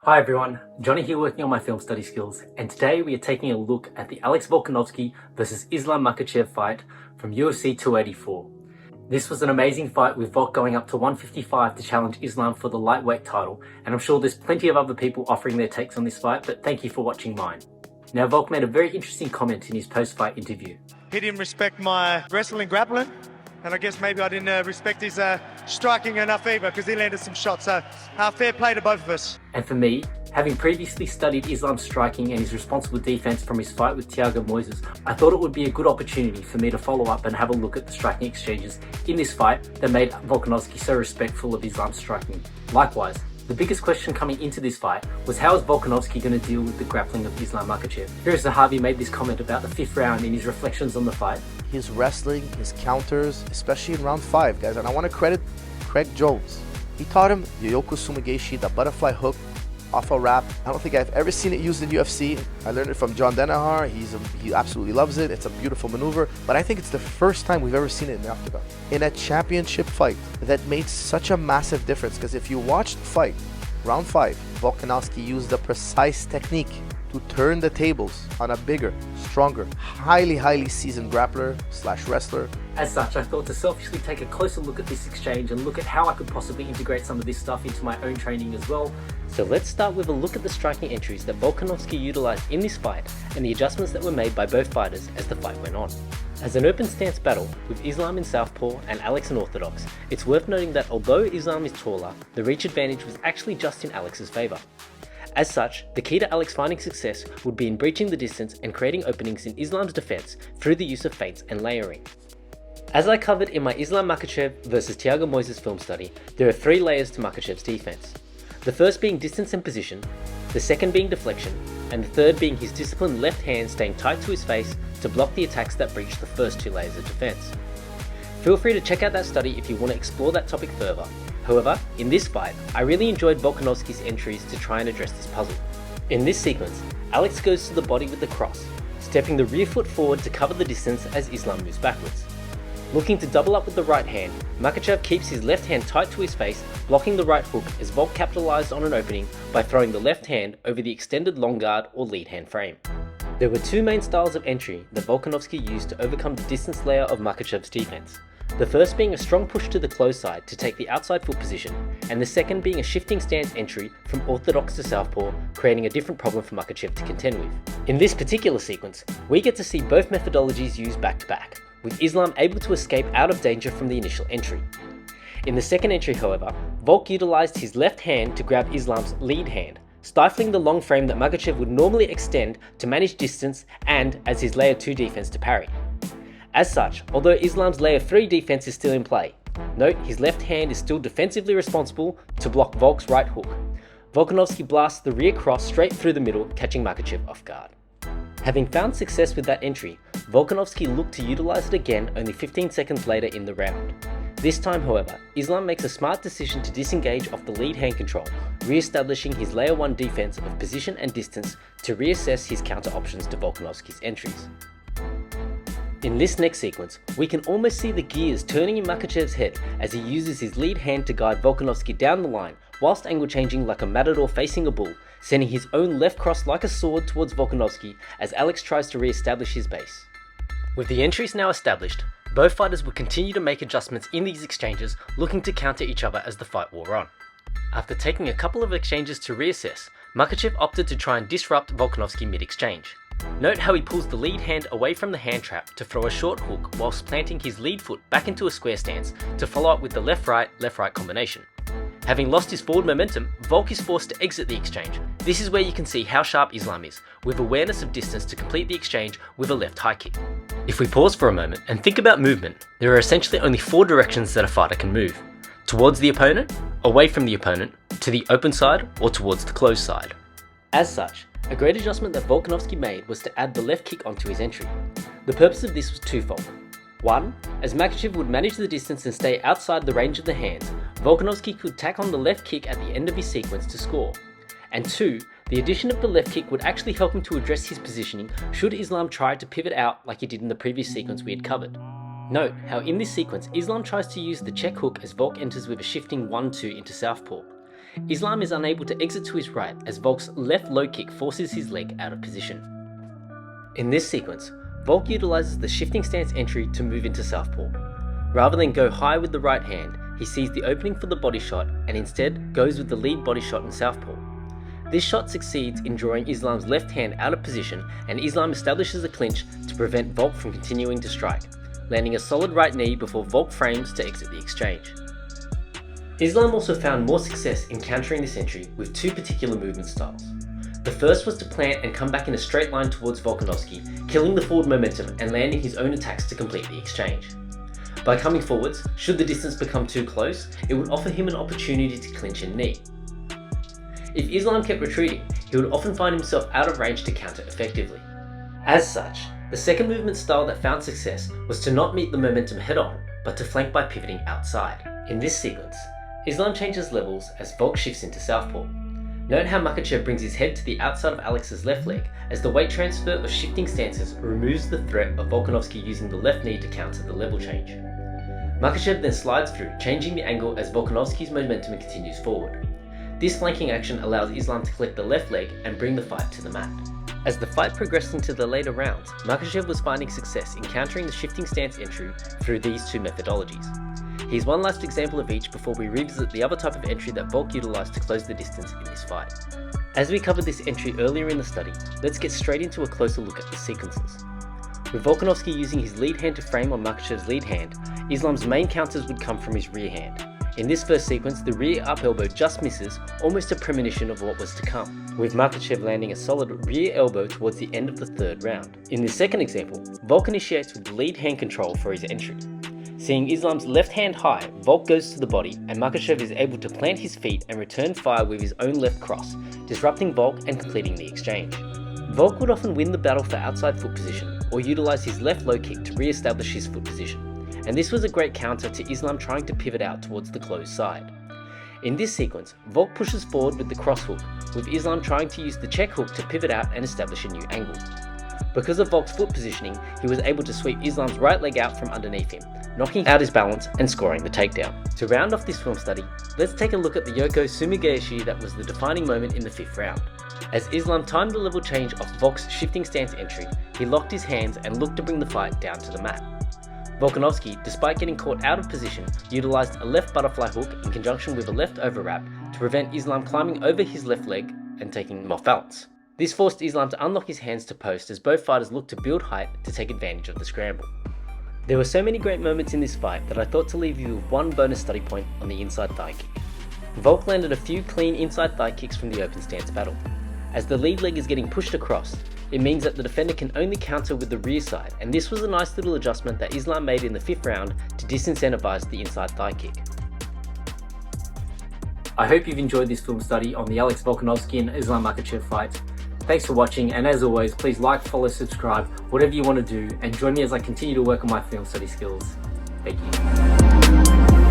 Hi everyone, Johnny here working on my film study skills, and today we are taking a look at the Alex Volkanovski vs Islam Makhachev fight from UFC 284. This was an amazing fight with Volk going up to 155 to challenge Islam for the lightweight title, and I'm sure there's plenty of other people offering their takes on this fight, but thank you for watching mine. Now Volk made a very interesting comment in his post-fight interview. He didn't respect my wrestling grappling, and I guess maybe I didn't respect his striking enough either, because he landed some shots, so fair play to both of us. And for me, having previously studied Islam's striking and his responsible defense from his fight with Thiago Moises, I thought it would be a good opportunity for me to follow up and have a look at the striking exchanges in this fight that made Volkanovski so respectful of Islam's striking. Likewise, the biggest question coming into this fight was how is Volkanovski going to deal with the grappling of Islam Makhachev? Firas Zahabi made this comment about the 5th round in his reflections on the fight. His wrestling, his counters, especially in round 5, guys, and I want to credit Craig Jones. He taught him the Yoko Sumi Gaeshi, the butterfly hook off a wrap. I don't think I've ever seen it used in UFC. I learned it from John Denahar. He absolutely loves it. It's a beautiful maneuver, but I think it's the first time we've ever seen it in the octagon. In a championship fight that made such a massive difference, because if you watch the fight, round 5, Volkanovski used a precise technique to turn the tables on a bigger, stronger, highly seasoned grappler / wrestler. As such, I thought to selfishly take a closer look at this exchange and look at how I could possibly integrate some of this stuff into my own training as well. So let's start with a look at the striking entries that Volkanovski utilized in this fight and the adjustments that were made by both fighters as the fight went on. As an open stance battle with Islam in southpaw and Alex in orthodox, it's worth noting that although Islam is taller, the reach advantage was actually just in Alex's favour. As such, the key to Alex finding success would be in breaching the distance and creating openings in Islam's defense through the use of feints and layering. As I covered in my Islam Makhachev vs Thiago Moises film study, there are 3 layers to Makhachev's defense. The first being distance and position, the second being deflection, and the third being his disciplined left hand staying tight to his face to block the attacks that breach the first 2 layers of defense. Feel free to check out that study if you want to explore that topic further. However, in this fight, I really enjoyed Volkanovski's entries to try and address this puzzle. In this sequence, Alex goes to the body with the cross, stepping the rear foot forward to cover the distance as Islam moves backwards. Looking to double up with the right hand, Makhachev keeps his left hand tight to his face, blocking the right hook as Volk capitalized on an opening by throwing the left hand over the extended long guard or lead hand frame. There were 2 main styles of entry that Volkanovski used to overcome the distance layer of Makhachev's defense. The first being a strong push to the close side to take the outside foot position, and the second being a shifting stance entry from orthodox to southpaw, creating a different problem for Makhachev to contend with. In this particular sequence, we get to see both methodologies used back to back, with Islam able to escape out of danger from the initial entry. In the second entry, however, Volk utilized his left hand to grab Islam's lead hand, stifling the long frame that Makhachev would normally extend to manage distance and as his layer 2 defense to parry. As such, although Islam's layer 3 defense is still in play, note his left hand is still defensively responsible to block Volk's right hook. Volkanovski blasts the rear cross straight through the middle, catching Makhachev off guard. Having found success with that entry, Volkanovski looked to utilize it again only 15 seconds later in the round. This time, however, Islam makes a smart decision to disengage off the lead hand control, re-establishing his layer 1 defense of position and distance to reassess his counter options to Volkanovski's entries. In this next sequence, we can almost see the gears turning in Makhachev's head as he uses his lead hand to guide Volkanovski down the line, whilst angle changing like a matador facing a bull, sending his own left cross like a sword towards Volkanovski as Alex tries to re-establish his base. With the entries now established, both fighters would continue to make adjustments in these exchanges, looking to counter each other as the fight wore on. After taking a couple of exchanges to reassess, Makhachev opted to try and disrupt Volkanovski mid-exchange. Note how he pulls the lead hand away from the hand trap to throw a short hook whilst planting his lead foot back into a square stance to follow up with the left-right combination. Having lost his forward momentum, Volk is forced to exit the exchange. This is where you can see how sharp Islam is, with awareness of distance to complete the exchange with a left high kick. If we pause for a moment and think about movement, there are essentially only 4 directions that a fighter can move. Towards the opponent, away from the opponent, to the open side, or towards the closed side. As such, a great adjustment that Volkanovski made was to add the left kick onto his entry. The purpose of this was twofold. 1. As Makhachev would manage the distance and stay outside the range of the hands, Volkanovski could tack on the left kick at the end of his sequence to score. And 2. The addition of the left kick would actually help him to address his positioning should Islam try to pivot out like he did in the previous sequence we had covered. Note how in this sequence Islam tries to use the check hook as Volk enters with a shifting 1-2 into southpaw. Islam is unable to exit to his right as Volk's left low kick forces his leg out of position. In this sequence, Volk utilizes the shifting stance entry to move into southpaw. Rather than go high with the right hand, he sees the opening for the body shot and instead goes with the lead body shot in southpaw. This shot succeeds in drawing Islam's left hand out of position, and Islam establishes a clinch to prevent Volk from continuing to strike, landing a solid right knee before Volk frames to exit the exchange. Islam also found more success in countering this entry with two particular movement styles. The first was to plant and come back in a straight line towards Volkanovski, killing the forward momentum and landing his own attacks to complete the exchange. By coming forwards, should the distance become too close, it would offer him an opportunity to clinch and knee. If Islam kept retreating, he would often find himself out of range to counter effectively. As such, the second movement style that found success was to not meet the momentum head-on, but to flank by pivoting outside. In this sequence, Islam changes levels as Volk shifts into southpaw. Note how Makhachev brings his head to the outside of Alex's left leg, as the weight transfer of shifting stances removes the threat of Volkanovski using the left knee to counter the level change. Makhachev then slides through, changing the angle as Volkanovski's momentum continues forward. This flanking action allows Islam to collect the left leg and bring the fight to the mat. As the fight progressed into the later rounds, Makhachev was finding success in countering the shifting stance entry through these two methodologies. Here's one last example of each before we revisit the other type of entry that Volk utilized to close the distance in this fight. As we covered this entry earlier in the study, let's get straight into a closer look at the sequences. With Volkanovski using his lead hand to frame on Makhachev's lead hand, Islam's main counters would come from his rear hand. In this first sequence, the rear up elbow just misses, almost a premonition of what was to come, with Makhachev landing a solid rear elbow towards the end of the third round. In this second example, Volk initiates with the lead hand control for his entry. Seeing Islam's left hand high, Volk goes to the body, and Makhachev is able to plant his feet and return fire with his own left cross, disrupting Volk and completing the exchange. Volk would often win the battle for outside foot position, or utilize his left low kick to re-establish his foot position. And this was a great counter to Islam trying to pivot out towards the closed side. In this sequence, Volk pushes forward with the cross hook, with Islam trying to use the check hook to pivot out and establish a new angle. Because of Volk's foot positioning, he was able to sweep Islam's right leg out from underneath him, knocking out his balance and scoring the takedown. To round off this film study, let's take a look at the Yoko Sumi Gaeshi that was the defining moment in the 5th round. As Islam timed the level change off Volk's shifting stance entry, he locked his hands and looked to bring the fight down to the mat. Volkanovski, despite getting caught out of position, utilized a left butterfly hook in conjunction with a left overwrap to prevent Islam climbing over his left leg and taking him off balance. This forced Islam to unlock his hands to post as both fighters looked to build height to take advantage of the scramble. There were so many great moments in this fight that I thought to leave you with one bonus study point on the inside thigh kick. Volk landed a few clean inside thigh kicks from the open stance battle. As the lead leg is getting pushed across, it means that the defender can only counter with the rear side, and this was a nice little adjustment that Islam made in the 5th round to disincentivize the inside thigh kick. I hope you've enjoyed this film study on the Alex Volkanovski and Islam Makhachev fight. Thanks for watching, and as always, please like, follow, subscribe, whatever you want to do, and join me as I continue to work on my film study skills. Thank you.